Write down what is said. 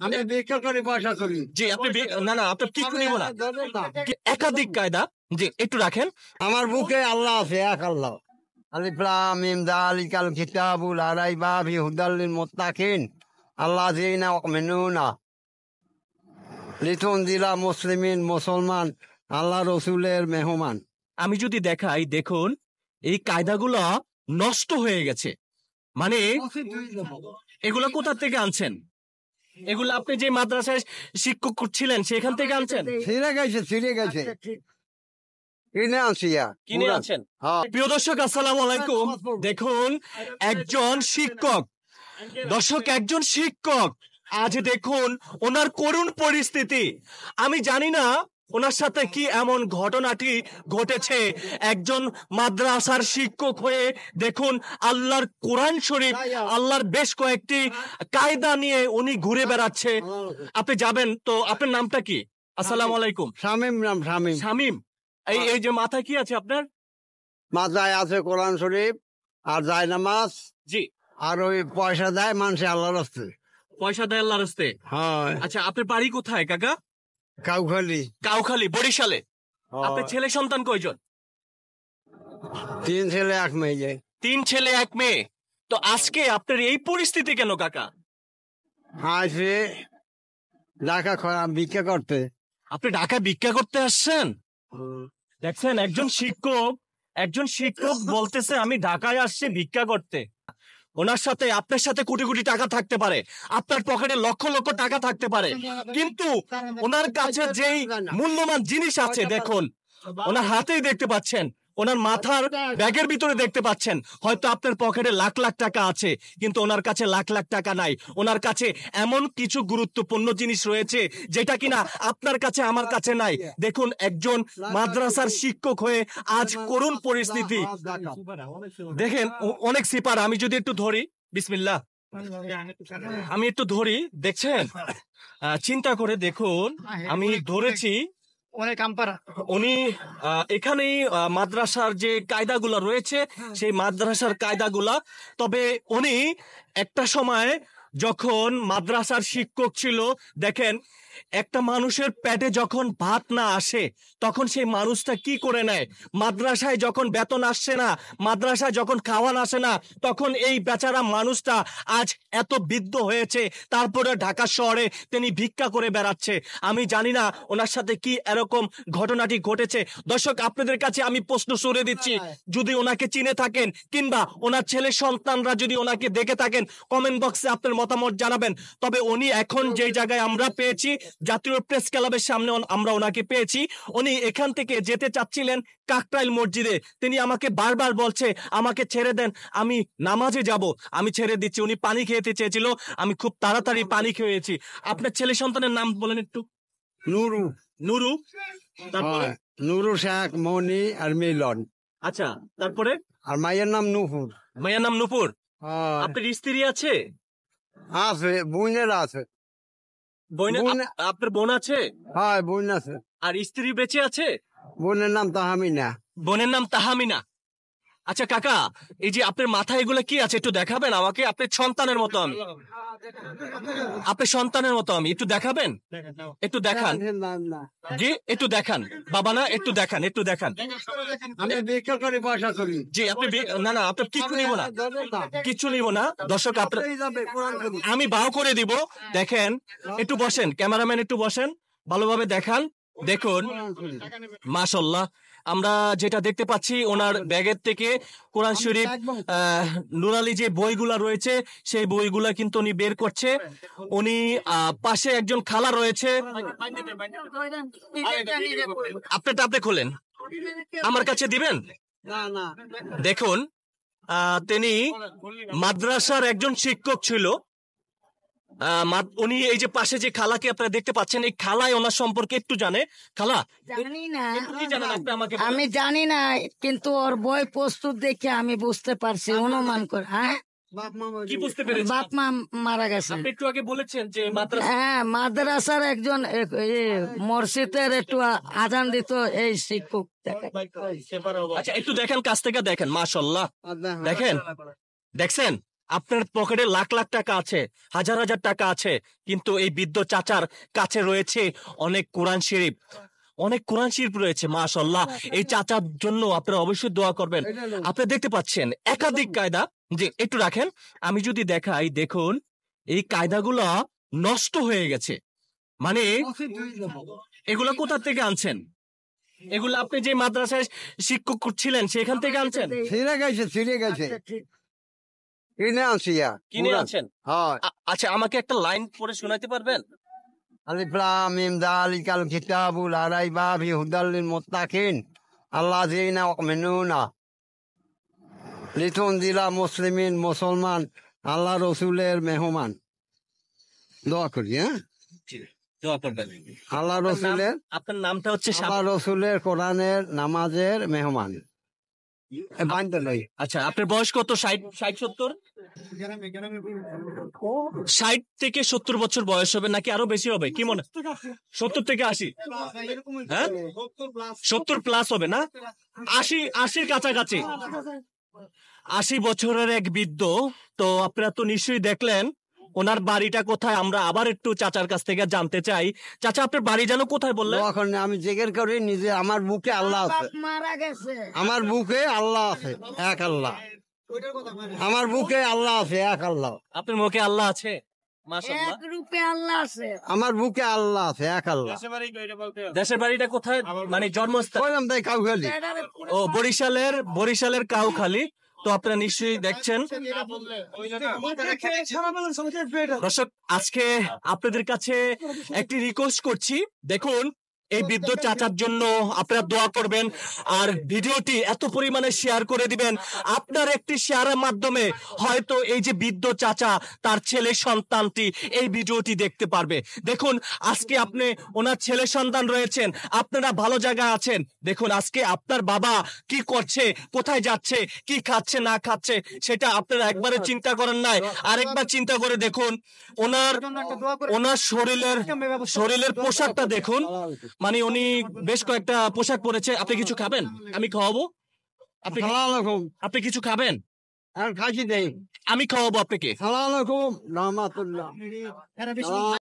আমি ভিক্ষা করি, পয়সা করি। জি আপনি না না আপনার কিছু নিব না, একাধিক কায়দা। জি একটু রাখেন। আমার বুকে আল্লাহ আছে, এক আল্লাহ। আলিফ লাম মিম যালিকাল কিতাবু লা রাইবা ফিহি হুদাল লিল মুত্তাকিন আল্লাযিনা ইউমিনুনা লিতুনজিরা মুসলিমিন, মুসলমান আল্লাহ রসুলের মেহমান। আমি যদি দেখাই, দেখুন এই কায়দাগুলো নষ্ট হয়ে গেছে। মানে এগুলো কোথা থেকে আনছেন? এগুলো আপনি যে মাদ্রাসায় শিক্ষক ছিলেন সেখান থেকে আনছেন? ছিঁড়ে গেছে কিনে আনছি। কিনে আনছেন? প্রিয় দর্শক আসসালামু আলাইকুম। দেখুন একজন শিক্ষক, একজন শিক্ষক আজ দেখুন ওনার করুণ পরিস্থিতি। আমি জানি না ওনার সাথে কি এমন ঘটনাটি ঘটেছে। একজন মাদ্রাসার শিক্ষক হয়ে দেখুন আল্লাহর কোরআন শরীফ, আল্লাহর বেশ কয়েকটি কায়দা নিয়ে উনি ঘুরে বেড়াচ্ছে। আপনি যাবেন তো? আপনার নামটা কি? আসসালামু আলাইকুম। শামীম নাম, শামীম। শামীম, এই যে মাথায় কি আছে আপনার? মাথায় আছে কোরআন শরীফ আর যায় নামাজ। জি। আর ওই পয়সা দেয় মানুষে আল্লাহর রাস্তে। পয়সা দেয় আল্লাহর রাস্তে? হ্যাঁ। আচ্ছা আপনার বাড়ি কোথায় কাকা? কাউখালী, বরিশালে। আপনার ছেলে সন্তান কয়জন? 3 ছেলে 1 মেয়ে। 3 ছেলে 1 মেয়ে। তো আজকে আপনার এই পরিস্থিতি কেন কাকা? আসে ঢাকা ভিক্ষা করতে। আপনি ঢাকা ভিক্ষা করতে আসছেন? দেখছেন একজন শিক্ষক বলতেছে আমি ঢাকায় আসছি ভিক্ষা করতে। ওনার সাথে, আপনার সাথে কোটি কোটি টাকা থাকতে পারে, আপনার পকেটে লক্ষ লক্ষ টাকা থাকতে পারে, কিন্তু ওনার কাছে যেই মূল্যবান জিনিস আছে দেখুন, ওনার হাতেই দেখতে পাচ্ছেন, ওনার মাথার ব্যাগের ভিতরে দেখতে পাচ্ছেন। হয়তো আপনার পকেটে লাখ লাখ টাকা আছে, কিন্তু ওনার কাছে লাখ লাখ টাকা নাই। ওনার কাছে এমন কিছু গুরুত্বপূর্ণ জিনিস রয়েছে যেটা কিনা আপনার কাছে, আমার কাছে নাই। দেখুন একজন মাদ্রাসার শিক্ষক হয়ে আজ করুণ পরিস্থিতি দেখেন। অনেক সিপার। আমি যদি একটু ধরি, বিসমিল্লাহ, আমি একটু ধরি, দেখছেন? চিন্তা করে দেখুন, আমি ধরেছি। উনি এখানেই মাদ্রাসার যে কায়দাগুলা রয়েছে সেই মাদ্রাসার কায়দাগুলা, তবে উনি একটা সময় যখন মাদ্রাসার শিক্ষক ছিল, দেখেন একটা মানুষের পেটে যখন ভাত না আসে তখন সেই মানুষটা কি করে নেয়। মাদ্রাসায় যখন বেতন আসছে না, মাদ্রাসায় যখন খাওয়ান আসে না, তখন এই বেচারা মানুষটা আজ এত বৃদ্ধ হয়েছে, তারপরে ঢাকা শহরে তিনি ভিক্ষা করে বেড়াচ্ছে। আমি জানি না ওনার সাথে কি এরকম ঘটনাটি ঘটেছে। দর্শক আপনাদের কাছে আমি প্রশ্ন ছুড়ে দিচ্ছি, যদি ওনাকে চিনে থাকেন কিংবা ওনার ছেলে সন্তানরা যদি ওনাকে দেখে থাকেন, কমেন্ট বক্সে আপনার মতামত জানাবেন। তবে উনি এখন যে জায়গায় আমরা পেয়েছি, জাতীয় প্রেস ক্লাবের সামনে আমরা ওনাকে পেয়েছি। উনি এখান থেকে যেতে চাচ্ছিলেন কাকরাইল মসজিদে। তিনি আমাকে বারবার বলছে আমাকে ছেড়ে দেন, আমি নামাজে যাব, আমি ছেড়ে দিচ্ছি। উনি পানি খেতে চেয়েছিল, আমি খুব তাড়াতাড়ি পানি খেয়েছি। আপনার ছেলে সন্তানের নাম বলেন একটু। নুরু, তারপরে নুরু শেখ, মনি আর মিলন। আচ্ছা, তারপরে? আর মায়ের নাম নুপুর। মায়ের নাম নুপুর। আপনার স্ত্রী আছে? বোনের আছে। আপনার বোন আছে? হ্যাঁ, বোন আছে। আর স্ত্রী বেঁচে আছে? বোনের নাম তাহমিনা। বোনের নাম তাহমিনা। আচ্ছা কাকা, এই যে আপনার মাথায় এগুলো কি আছে একটু দেখাবেন আমাকে? আপনার সন্তানের মতো আমি, আপনার সন্তানের মতো আমি, একটু দেখাবেন? একটু দেখান জি, একটু দেখান বাবা, না একটু দেখান, একটু দেখান। আমি ভিক্ষা করি, পয়সা করি। জি আপনি না না আপনার কিচ্ছু নিব না, কিচ্ছু নিব না। দর্শক আপনার আমি বাও করে দিব। দেখেন, একটু বসেন, ক্যামেরাম্যান একটু বসেন, ভালোভাবে দেখান। দেখুন মাশাআল্লাহ, আমরা যেটা দেখতে পাচ্ছি ওনার ব্যাগের থেকে কোরআন শরীফ, নুরালি যে বইগুলা রয়েছে সেই বইগুলা কিন্তু উনি বের করছে। উনি পাশে একজন খালা রয়েছে, আপনারটা আপনি খোলেন, আমার কাছে দিবেন। দেখুন তিনি মাদ্রাসার একজন শিক্ষক ছিল। উনি এই যে পাশে যে খালাকে আপনারা দেখতে পাচ্ছেন, এই খালায় ওনার সম্পর্কে একটু জানে। খালা জানি না, কি জানেন আপনি আমাকে? আমি জানি না, কিন্তু ওর বই প্রস্তুত দেখে আমি বুঝতে পারছি, অনুমান করে। হ্যাঁ, কি বুঝতে পেরেছেন? বাপ মা মারা গেছে। আপনি একটু আগে বলেছেন যে হ্যাঁ, মাদ্রাসার একজন মসজিদের একটু আজান দিত এই শিক্ষক। আচ্ছা একটু দেখেন, কাছ থেকে দেখেন, মাশাআল্লাহ, দেখেন, দেখছেন আপনার পকেটে লাখ লাখ টাকা আছে, হাজার হাজার টাকা আছে, কিন্তু এই বৃদ্ধ চাচার কাছে রয়েছে অনেক কোরআন শরীফ, অনেক কোরআন শরীফ রয়েছে। মাশাআল্লাহ, এই চাচার জন্য আপনারা অবশ্যই দোয়া করবেন। আপনি দেখতে পাচ্ছেন একাধিক কায়দা, যে একটু রাখেন, আমি যদি দেখাই, দেখুন এই কায়দাগুলো নষ্ট হয়ে গেছে। মানে এগুলো কোথা থেকে আনছেন? এগুলো আপনি যে মাদ্রাসায় শিক্ষক ছিলেন সেখান থেকে আনছেন? ছিঁড়ে গেছে কিনে আনছি কিনে আনছেন? হয়। আচ্ছা, আমাকে একটা লাইন পড়ে শোনাতে পারবেন? আলিফ লাম মিম যালিকাল কিতাবু লা রাইবা ফিহি হুদাল লিল মুত্তাকিন আল্লাযীনা ইউমিনুনা লিতুনজিরা মুসলিমিন, মুসলমান আল্লাহ রসুলের মেহমান। দোয়া করি, হ্যাঁ, দোয়া করবেন। আল্লাহ রসুলের, আপনার নামটা হচ্ছে আল্লাহ রসুলের কোরআনের নামাজের মেহমান। আচ্ছা, আপনার বয়স কত? 60-70? 60 থেকে 70 বছর বয়স হবে নাকি আরো বেশি হবে? কি মনে, 70 থেকে 80? হ্যাঁ, 70 প্লাস হবে না? 80-80 কাছাকাছি। 80 বছরের এক বৃদ্ধ। তো আপনারা তো নিশ্চয়ই দেখলেন ওনার বাড়িটা কোথায়। আমরা আবার একটু চাচার কাছ থেকে জানতে চাই। চাচা, আপনার বাড়ি যেন কোথায় বললেন? আমি জিজ্ঞেস করি নিজে, আমার বুকে আল্লাহ আছে, মারা গেছে। আমার বুকে আল্লাহ আছে, এক আল্লাহ। আমার বুকে আল্লাহ আছে, এক আল্লাহ। আপনার মুখে আল্লাহ আছে? মাশাআল্লাহ, এক রূপে আল্লাহ আছে। আমার বুকে আল্লাহ আছে, এক আল্লাহ। দেশের বাড়িটা কোথায়, মানে জন্মস্থান? বললাম তাই কাউখালি। ও, বরিশালের কাউখালী। তো আপনারা নিশ্চয়ই দেখছেন। দর্শক, আজকে আপনাদের কাছে একটি রিকোয়েস্ট করছি, দেখুন এই বৃদ্ধ চাচার জন্য আপনারা দোয়া করবেন, আর ভিডিওটি এত পরিমাণে শেয়ার করে দিবেন। আপনার একটি শেয়ারের মাধ্যমে হয়তো এই যে বৃদ্ধ চাচা, তার ছেলে সন্তানটি এই ভিডিওটি দেখতে পারবে। দেখুন আজকে আপনি, ওনার ছেলে সন্তান রয়েছেন, আপনারা ভালো জায়গায় আছেন। দেখুন আজকে আপনার বাবা কি করছে, কোথায় যাচ্ছে, কি খাচ্ছে না খাচ্ছে, সেটা আপনারা একবারে চিন্তা করেন নাই। আরেকবার চিন্তা করে দেখুন ওনার শরীরের পোশাকটা দেখুন, মানে উনি বেশ কয়েকটা পোশাক পরেছে। আপনি কিছু খাবেন? আমি খাওয়াবো। আপনি কিছু খাবেন? খাসি দেই, আমি খাওয়াবো আপনাকে। সালাম আলাইকুম রহমাতুল্লাহ।